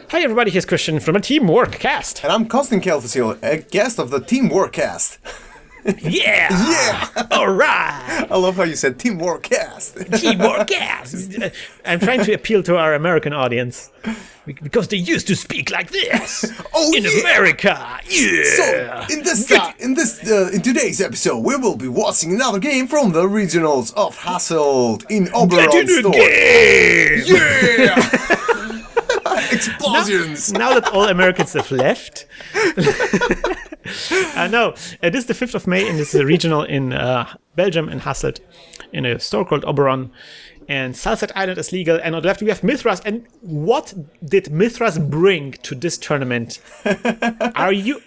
Hi everybody, here's Krystian from a TeamworkCast. And I'm Krystian Kelfecil, a guest of the TeamworkCast. Yeah! Yeah! Alright! I love how you said TeamworkCast. TeamworkCast! I'm trying to appeal to our American audience. Because they used to speak like this. In America! Yeah! So, in today's episode, we will be watching another game from the regionals of Hasselt in Oberonn store. Yeah! Explosions! Now that all Americans have left. No, it is the 5th of May, and this is a regional in Belgium, in Hasselt, in a store called Oberonn. And Salsette Island is legal, and on the left we have Mythras. And what did Mythras bring to this tournament? Are you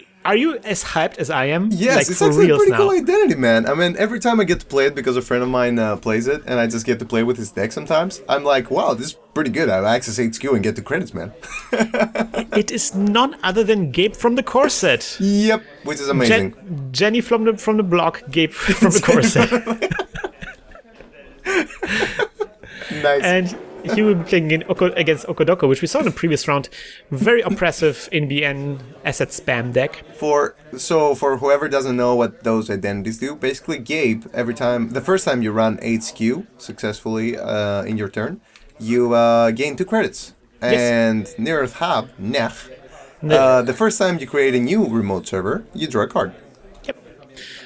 as hyped as I am? Yes, like, it's for actually a pretty now? cool identity, man. I mean, every time I get to play it, because a friend of mine plays it, and I just get to play with his deck sometimes, I'm like, wow, this is pretty good. I have access HQ and get the credits, man. It is none other than Gabe from the core set. Yep, which is amazing. Jenny from the block, Gabe from the core set. Nice. And he will be playing against Okkodoko, which we saw in the previous round. Very oppressive NBN asset spam deck. For whoever doesn't know what those identities do, basically Gabe, the first time you run HQ successfully in your turn, you gain 2 credits. Yes. And the first time you create a new remote server, you draw a card. Yep.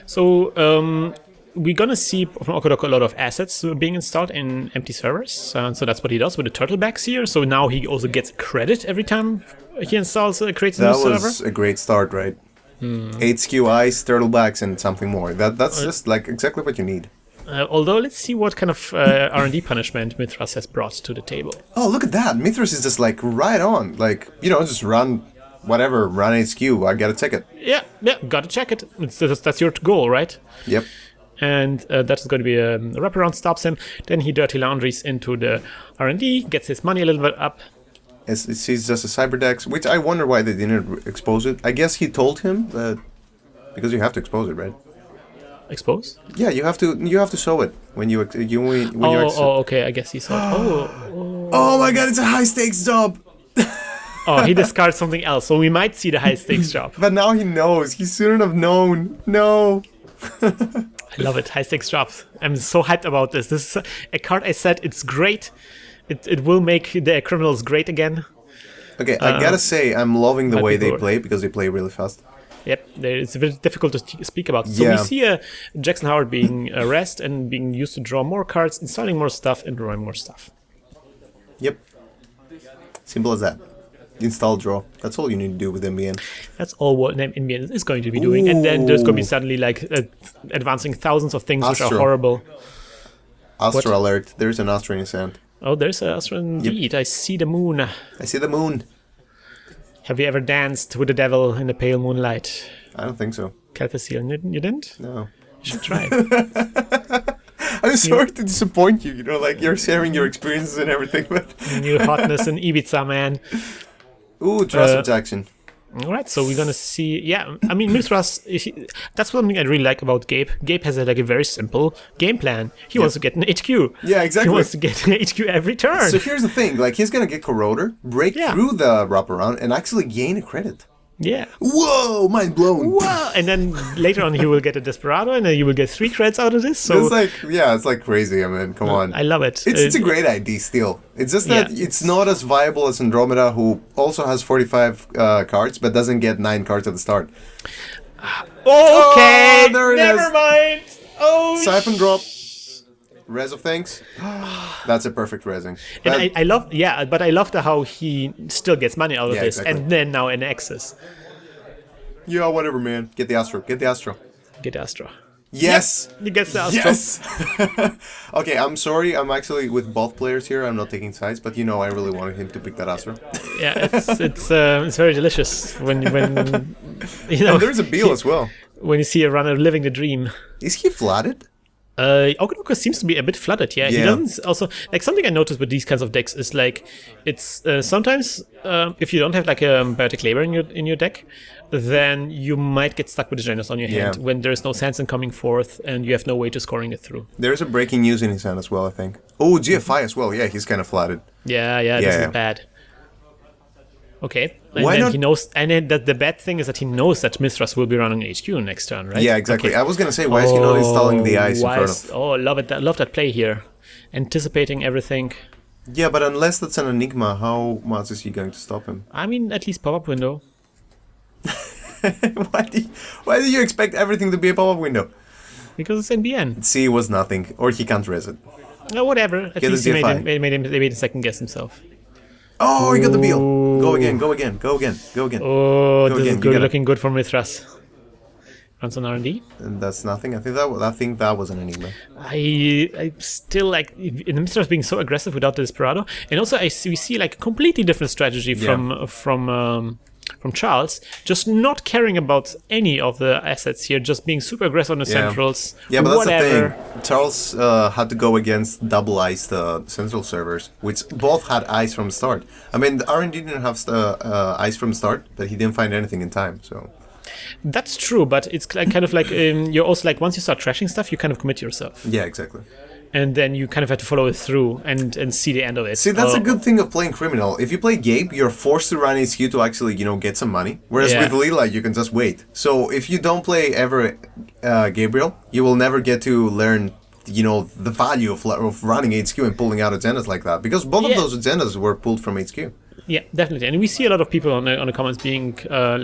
So we're gonna see from Okkodoko a lot of assets being installed in empty servers. So that's what he does with the turtlebacks here. So now he also gets credit every time he creates a new server. That was a great start, right? HQ ice, turtlebacks, and something more. That's just like exactly what you need. Although, let's see what kind of R&D punishment Mythras has brought to the table. Oh, look at that! Mythras is just like right on. Like, just run whatever, run HQ. I got a ticket. Yeah, gotta check it. That's your goal, right? Yep. And that is going to be a wraparound, stops him. Then he dirty laundries into the R&D, gets his money a little bit up. He's just a Cyberdex, which I wonder why they didn't expose it. I guess he told him that because you have to expose it, right? Expose? Yeah, you have to show it when you okay. I guess he saw it. Oh my God! It's a high stakes job. Oh, he discards something else, so we might see the high stakes job. But now he knows. He shouldn't have known. No. I love it. High stakes drops. I'm so hyped about this. This is a card I said it's great. It will make the criminals great again. Okay, I gotta say I'm loving the way they play because they play really fast. Yep, it's very difficult to speak about. So we see Jackson Howard being arrested and being used to draw more cards, installing more stuff, and drawing more stuff. Yep. Simple as that. Install, draw. That's all you need to do with NBN. That's all what NBN is going to be doing. And then there's going to be suddenly like advancing thousands of things which are horrible. Astra alert. There's an Astra in his hand. Oh, there's an Astra indeed. Yep. I see the moon. I see the moon. Have you ever danced with the devil in the pale moonlight? I don't think so. Kelfecil, you didn't? No. You should try. I'm sorry to disappoint you. Like you're sharing your experiences and everything, but new hotness in Ibiza, man. Ooh, Trust Jackson. All right, so we're gonna see. Yeah, I mean, Mythras. That's something I really like about Gabe. Gabe has a very simple game plan. He wants to get an HQ. Yeah, exactly. He wants to get an HQ every turn. So here's the thing: like he's gonna get Corroder, break through the wraparound, and actually gain a credit. Yeah. Whoa! Mind blown. Whoa! And then later on, he will get a Desperado, and then you will get 3 credits out of this. So it's like crazy. I mean, come on. I love it. It's a great idea still. It's just that it's not as viable as Andromeda, who also has 45 cards, but doesn't get 9 cards at the start. Okay. There it is. Never mind. Oh. Siphon drop. Res of things. That's a perfect resing. And I love, but I love how he still gets money out of this, and then now in excess. Yeah, whatever, man. Get the Astro. Get the Astro. Get the Astro. Yes. Yep, he gets the Astro. Yes. Okay, I'm sorry. I'm actually with both players here. I'm not taking sides, but I really wanted him to pick that Astro. Yeah, it's very delicious when there's a Beal as well. When you see a runner living the dream. Is he flooded? Okkodoko seems to be a bit flooded, yeah. He doesn't also, like, something I noticed with these kinds of decks is, like, it's sometimes, if you don't have, like, a Biotic Labor in your deck, then you might get stuck with the Janus on your hand when there's no Sanson coming forth and you have no way to scoring it through. There's a breaking news in his hand as well, I think. Oh, GFI as well, yeah, he's kind of flooded. Yeah, this is bad. Okay. And Why then not? he knows, and then the bad thing is that he knows that Mythras will be running HQ next turn, right? Yeah, exactly. Okay. I was gonna say, why is he not installing the ice in why front is- of? Oh, love it! Love that play here, anticipating everything. Yeah, but unless that's an enigma, how much is he going to stop him? I mean, at least pop-up window. Why do you expect everything to be a pop-up window? Because it's NBN. C was nothing, or he can't res it. Whatever. At Get least the he DFI. made him second guess himself. Oh, he got the beal. Go again, go again, go again, go again. Oh, Go this again, is you good, gotta- looking good for Mythras. Runs on R&D. And that's nothing. I think that was an enigma. I still like in the Mythras being so aggressive without the Desperado, and also we see like a completely different strategy from Charles, just not caring about any of the assets here, just being super aggressive on the centrals. Yeah, but that's whatever. the thing. Charles had to go against double ice the central servers, which both had ice from start. I mean, the R&D didn't have ice from start, but he didn't find anything in time. So That's true, but it's kind of like you're also like once you start trashing stuff, you kind of commit yourself, yeah, exactly. and then you kind of have to follow it through and see the end of it. See, that's a good thing of playing criminal. If you play Gabe, you're forced to run HQ to actually, get some money. Whereas Yeah. with Lila, you can just wait. So if you don't play ever Gabriel, you will never get to learn, the value of running HQ and pulling out agendas like that. Because both of Yeah. those agendas were pulled from HQ. Yeah, definitely. And we see a lot of people on the comments being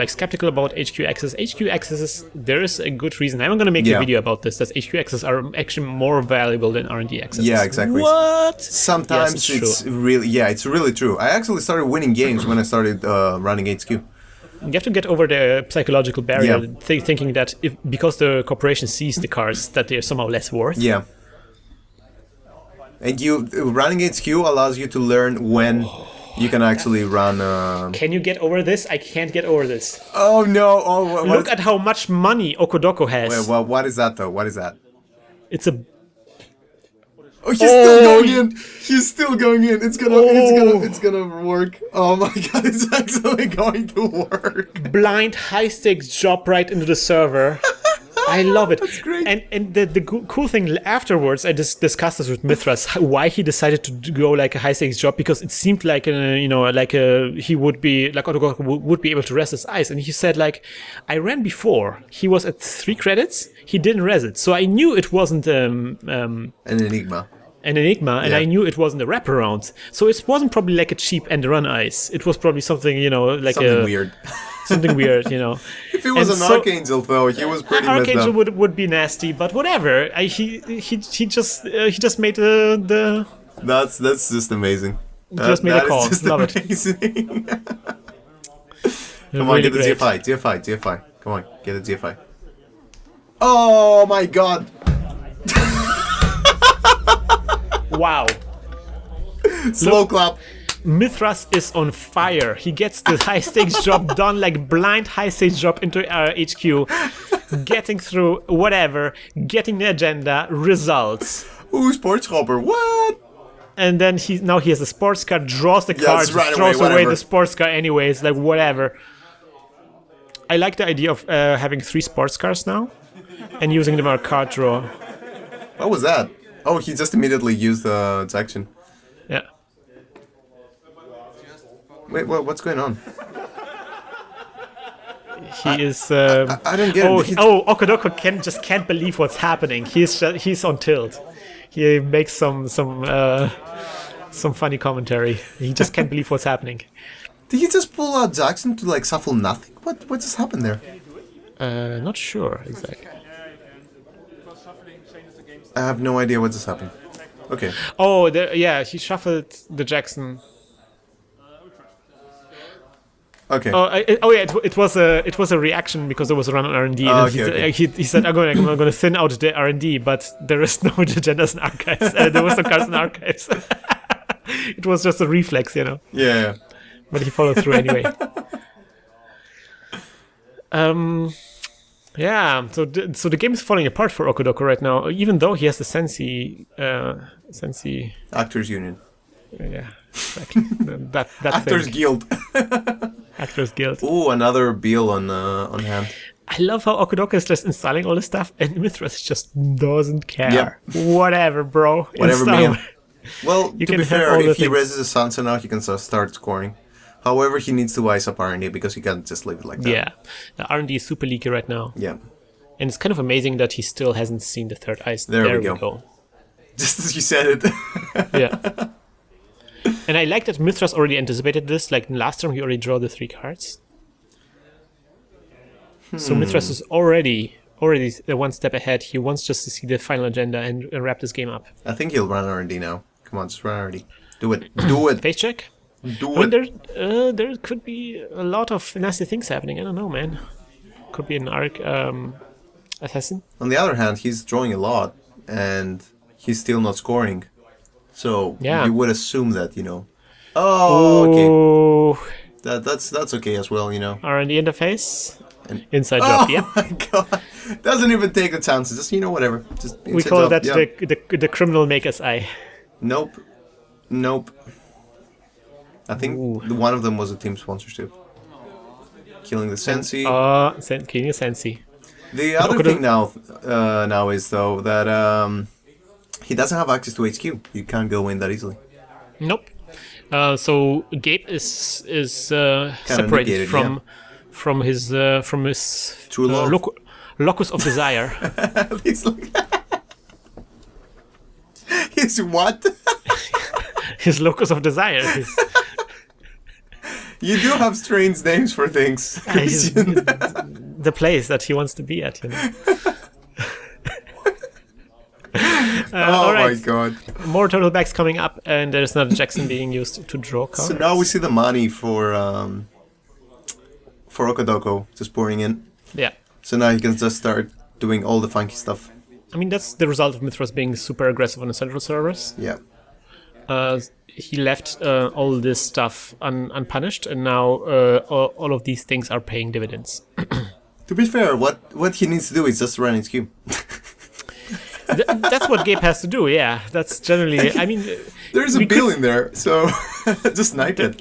like skeptical about HQ access. HQ accesses, there is a good reason. I'm going to make a Yeah. video about this, that HQ accesses are actually more valuable than R&D accesses. Yeah, exactly. What? Sometimes Yes, it's true. really, it's really true. I actually started winning games when I started running HQ. You have to get over the psychological barrier, Yeah. thinking that because the corporation sees the cards, that they're somehow less worth. Yeah. And running HQ allows you to learn when you can actually run. Can you get over this? I can't get over this. Oh no! Oh, Look at how much money Okkodoko has. Wait, well, what is that though? What is that? It's a... Oh, he's still going in. He's still going in. It's gonna work. Oh my god! It's actually going to work. blind high-stakes job right into the server. I love it. That's great. And the cool thing afterwards, I just discussed this with Mythras, why he decided to go like a high-stakes job, because it seemed like he would be like Okkodoko would be able to rest his eyes, and he said like, I ran before. He was at 3 credits. He didn't res it, so I knew it wasn't An enigma. an enigma, and Yeah. I knew it wasn't a wraparound. So it wasn't probably like a cheap end-run ice. It was probably something like Something weird. something weird, If he was And an so- Archangel, though, he was pretty messed Archangel up. would be nasty, but whatever. He just made the That's just amazing. Just made a That is call. just Love it. amazing. Come on, really get the great. GFI. Come on, get the GFI. Oh my god! Wow. Slow clap. Mythras is on fire. He gets the high stakes job done like blind high stakes job into HQ, getting through whatever, getting the agenda, results. Ooh, sportschopper. What? And then he has a sports car, draws the card, right away, throws away whatever. the sports car anyways, like whatever. I like the idea of having 3 sports cars now and using them as a card draw. What was that? Oh, he just immediately used the ejection. Yeah. Wait, what's going on? He is. I don't get it. Okkodoko can't believe what's happening. He's on tilt. He makes some funny commentary. He just can't believe what's happening. Did he just pull out Jackson to like shuffle nothing? What just happened there? Not sure exactly. I have no idea what just happened. Okay. Oh, he shuffled the Jackson. Okay. It was a reaction because there was a run on R&D. Oh, And okay. He said, I'm going to thin out the R&D, but there is no agendas in archives. There was no cards in archives. It was just a reflex, Yeah. But he followed through anyway. Yeah. So the game is falling apart for Okkodoko right now, even though he has the Sensi. Actors Union. Yeah. Exactly. that Actors thing. Guild. Actors Guild. Ooh, another Beal on hand. I love how Okkodoko is just installing all this stuff, and Mythras just doesn't care. Yeah. Whatever, bro. Whatever, Install. man. Well, You to can be have fair, all the if he things. raises his Sansa now, he can start scoring. However, he needs to ice up R&D because he can't just leave it like that. Yeah, the R&D is super leaky right now. Yeah. And it's kind of amazing that he still hasn't seen the third ice. There we go. Just as you said it. Yeah. And I like that Mythras already anticipated this. Like last time, he already drew the 3 cards. So Mythras is already one step ahead. He wants just to see the final agenda and wrap this game up. I think he'll run R&D now. Come on, just run R&D. Do it. Do it. Face check? Do it. There could be a lot of nasty things happening. I don't know, man. Could be an arc assassin. On the other hand, he's drawing a lot, and he's still not scoring. So you would assume that, Oh, okay. That's okay as well, R&D interface. Inside job, yeah. Oh my god. Doesn't even take the chances. Just, whatever. Just we call that the criminal maker's eye. Nope. I think one of them was a team sponsorship. Killing the Sensi. Killing the Sensi. The other thing now is, though, that he doesn't have access to HQ. You can't go in that easily. Nope. So Gabe is separated from his true love. locus of desire. He's like his what? His locus of desire. You do have strange names for things, Krystian. The place that he wants to be at, Oh my god. More total backs coming up, and there's another Jackson being used to draw cards. So now we see the money for Okkodoko just pouring in. Yeah. So now he can just start doing all the funky stuff. I mean, that's the result of Mythras being super aggressive on the central servers. Yeah. He left all this stuff unpunished, and now all of these things are paying dividends. To be fair, what he needs to do is just run his queue. That's what Gabe has to do, yeah. That's generally, I mean... There's a bill in there, so just snipe it.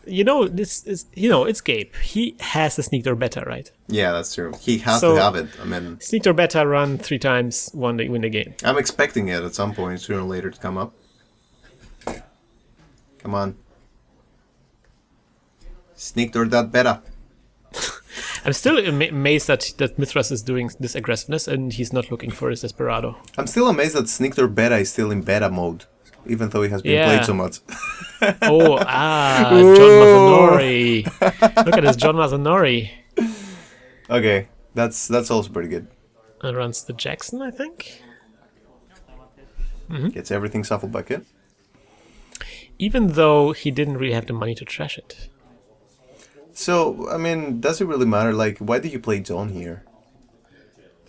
It's Gabe. He has a sneak door beta, right? Yeah, that's true. He has to have it. I mean... Sneak door beta, run 3 times, win the game. I'm expecting it at some point, sooner or later, to come up. Come on. Sneak door that beta. I'm still amazed that Mythras is doing this aggressiveness and he's not looking for his Desperado. I'm still amazed that Sneak door beta is still in beta mode, even though it has been played so much. John Mazanori. Look at this, John Mazanori. Okay, that's also pretty good. And runs the Jackson, I think. Gets everything shuffled back in. Even though he didn't really have the money to trash it. So, I mean, does it really matter? Like, why did you play John here?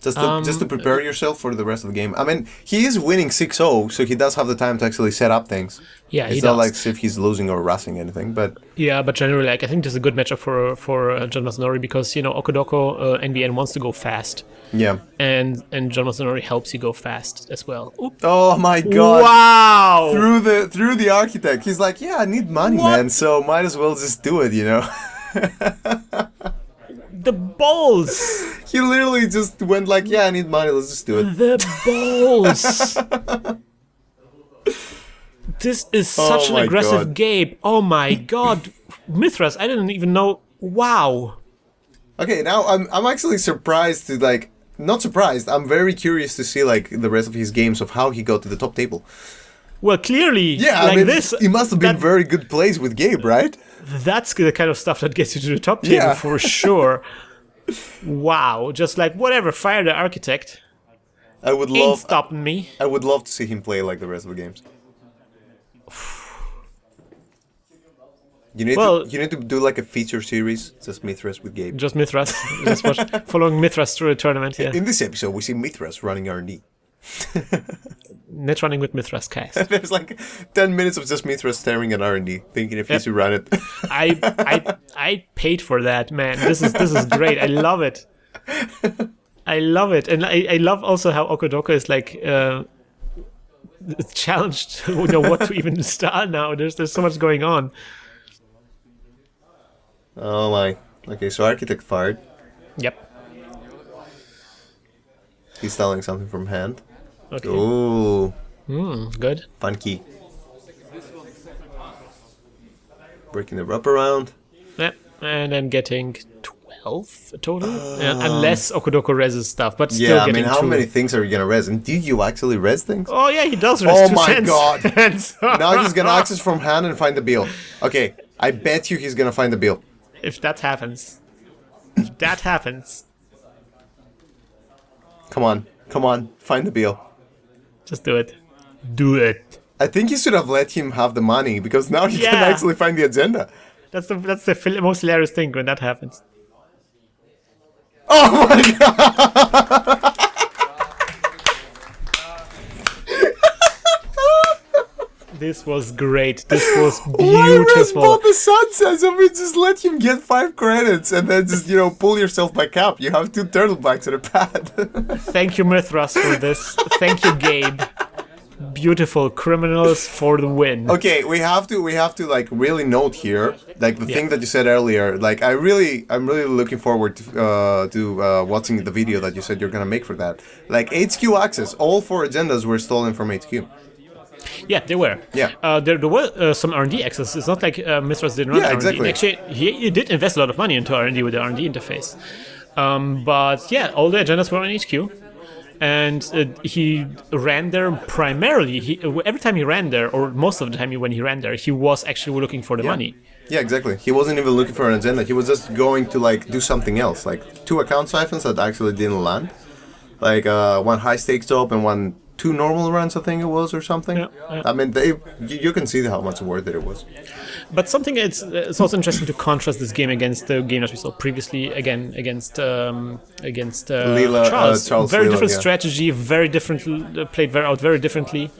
Just to prepare yourself for the rest of the game. I mean, he is winning 6-0, so he does have the time to actually set up things. Yeah, it's not like as if he's losing or rushing anything, but... Yeah, but generally, I think this is a good matchup for John Mazanori because, Okkodoko NBN wants to go fast. Yeah. And John Mazanori helps you go fast as well. Oop. Oh my god. Wow! Through the architect. He's like, yeah, I need money, man, so might as well just do it, The balls! He literally just went like, yeah, I need money, let's just do it. The balls! This is such an aggressive Gabe. Oh my god. Mythras, I didn't even know. Wow. Okay, now I'm actually surprised to like, not surprised, I'm very curious to see like the rest of his games of how he got to the top table. Well, clearly, yeah, like I mean, this... He must have been very good plays with Gabe, right? That's the kind of stuff that gets you to the top table for sure. Wow, just like, whatever, fire the architect. Ain't stopping me. I would love to see him play like the rest of the games. You need to do like a feature series, just Mythras with Gabe. Just Mythras. Just following Mythras through the tournament, yeah. In this episode, we see Mythras running R&D. Net running with Mythras cast. There's like 10 minutes of just Mythras staring at R&D, thinking if he should run it. I paid for that, man. This is great. I love it. I love it, and I love also how Okkodoko is like challenged. What to even start now. There's so much going on. Oh my. Okay, so Architect fired. Yep. He's selling something from hand. Okay. Ooh. Good. Funky. Breaking the wraparound. Yeah, and then getting 12 total, unless Okkodoko reses stuff, but still Yeah, I getting mean, how 2. many things are you gonna res? And do you actually res things? Oh yeah, he does res Oh 2 my cents. god! Now he's gonna access from hand and find the bill. Okay, I bet you he's gonna find the bill. If that happens. Come on, find the bill. Just do it. Do it. I think you should have let him have the money, because now he can Yeah. actually find the agenda. That's the most hilarious thing when that happens. Oh my god! This was great. This was Why res beautiful. both the sunsets? I mean, just let him get 5 credits and then just, pull yourself back up. You have 2 turtlebacks and a pad. Thank you, Mythras, for this. Thank you, Gabe. Beautiful criminals for the win. Okay, we have to like really note here, like the thing that you said earlier. Like I'm really looking forward to watching the video that you said you're gonna make for that. Like HQ access, all 4 agendas were stolen from HQ. Yeah, they were. Yeah. There were some R&D access. It's not like Mythras didn't run Yeah, R&D. exactly. Actually, he did invest a lot of money into R&D with the R&D interface. But yeah, all the agendas were on HQ. And he ran there primarily. Every time he ran there, or most of the time when he ran there, he was actually looking for the money. Yeah, exactly. He wasn't even looking for an agenda. He was just going to like do something else, like 2 account siphons that actually didn't land, like 1 high stakes job and 2 normal runs, I think it was, or something. Yeah. I mean, you can see how much worth it was. But something it's also interesting to contrast this game against the game that we saw previously, again against Charles. Very Leela, different yeah. strategy, very different, played very differently.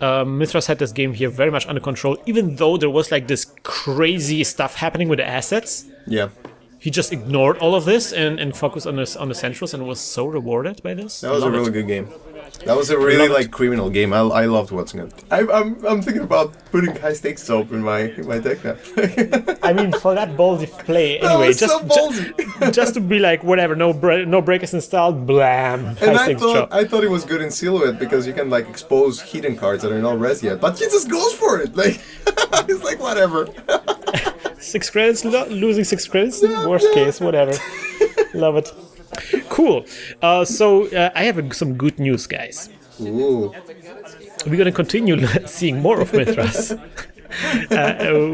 Mythras had this game here very much under control, even though there was like this crazy stuff happening with the assets. Yeah. He just ignored all of this and focused on the centrals, and was so rewarded by this. That was a really good game. That was a really like criminal game. I loved watching it. I'm thinking about putting high stakes soap in my deck now. I mean, for that ballsy play, anyway, was so ballsy. just to be like whatever, no breakers installed, blam. And high stakes drop. I thought it was good in silhouette because you can like expose hidden cards that are not res yet. But he just goes for it. Like it's like whatever. 6 credits, losing 6 credits. Worst case, whatever. Love it. Cool. So I have some good news, guys. Ooh. We're going to continue seeing more of Mythras,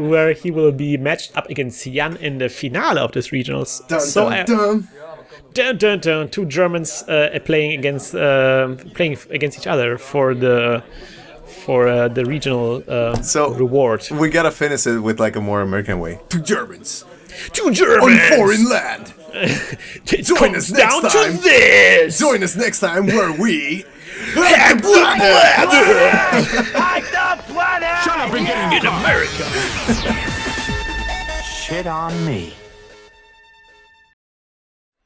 where he will be matched up against Jan in the finale of this regionals. Dun, dun, dun. 2 Germans playing against each other for the regional reward. We gotta finish it with like a more American way. 2 Germans. 2 Germans On foreign land. Join us next down time. to this. Join us next time where we Hack the planet. Shut up and get In America. Shit on me.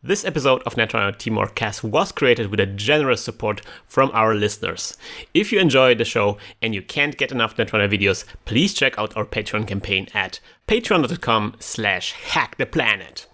This episode of Netrunner TeamworkCast was created with a generous support from our listeners. If you enjoy the show and you can't get enough Netrunner videos, please check out our Patreon campaign at patreon.com/hacktheplanet.